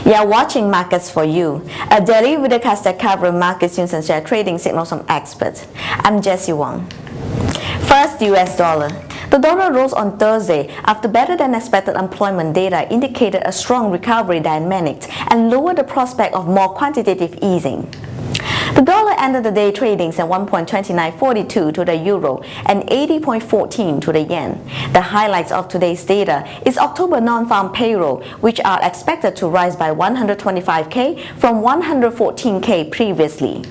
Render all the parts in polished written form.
You're watching Markets for You, a daily videocast that covers market news and share trading signals from experts. I'm Jessie Wong. First, US dollar. The dollar rose on Thursday after better-than-expected employment data indicated a strong recovery dynamic and lowered the prospect of more quantitative easing. The dollar ended the day trading at 1.2942 to the euro and 80.14 to the yen. The highlights of today's data is October non-farm payroll, which are expected to rise by 125k from 114k previously.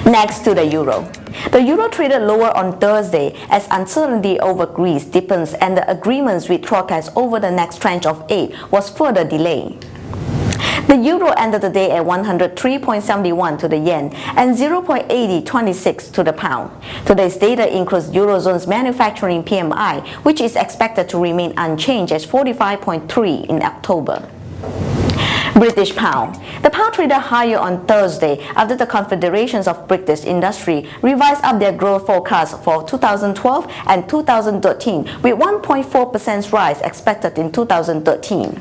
Next to the euro. The euro traded lower on Thursday as uncertainty over Greece deepens and the agreements with Troika over the next tranche of aid was further delayed. The euro ended the day at 103.71 to the yen and 0.8026 to the pound. Today's data includes Eurozone's manufacturing PMI, which is expected to remain unchanged at 45.3 in October. British pound. The pound traded higher on Thursday after the confederations of British industry revised up their growth forecast for 2012 and 2013 with 1.4% rise expected in 2013.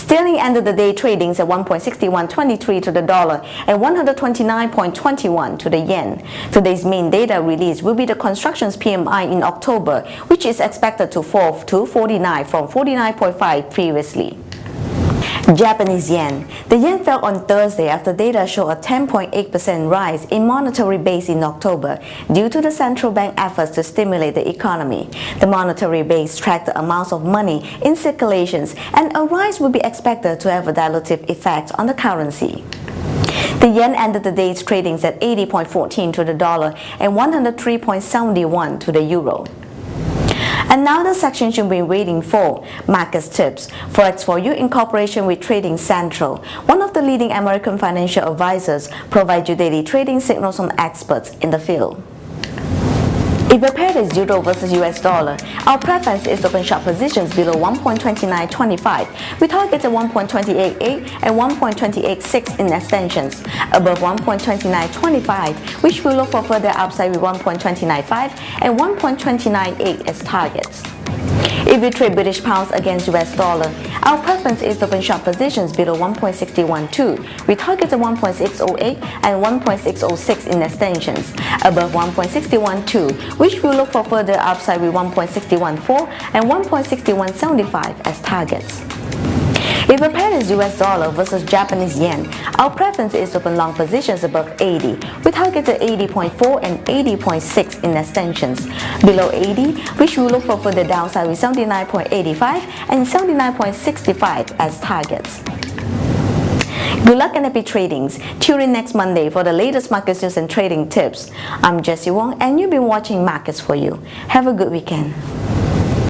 Sterling ended the day trading at 1.6123 to the dollar and 129.21 to the yen. Today's main data release will be the construction's PMI in October, which is expected to fall to 49 from 49.5 previously. Japanese yen. The yen fell on Thursday after data showed a 10.8% rise in monetary base in October due to the central bank efforts to stimulate the economy. The monetary base tracked the amounts of money in circulations, and a rise would be expected to have a dilutive effect on the currency. The yen ended the day's trading at 80.14 to the dollar and 103.71 to the euro. And now the section you've been waiting for, Markets Tips. Forex4you in cooperation with Trading Central, one of the leading American financial advisors, provide you daily trading signals from experts in the field. If your pair is euro versus US dollar, our preference is to open short positions below 1.2925. We target at 1.288 and 1.286 in extensions. Above 1.2925, which will look for further upside with 1.295 and 1.298 as targets. If we trade British pounds against US dollar, our preference is to open short positions below 1.612. We target at 1.608 and 1.606 in extensions. Above 1.612, which will look for further upside with 1.614 and 1.6175 as targets. If a pair is US dollar versus Japanese yen, our preference is to open long positions above 80. We target at 80.4 and 80.6 in extensions. Below 80, which will look for further downside with 79.85 and 79.65 as targets. Good luck and happy tradings. Tune in next Monday for the latest market news and trading tips. I'm Jessie Wong and you've been watching Markets for You. Have a good weekend.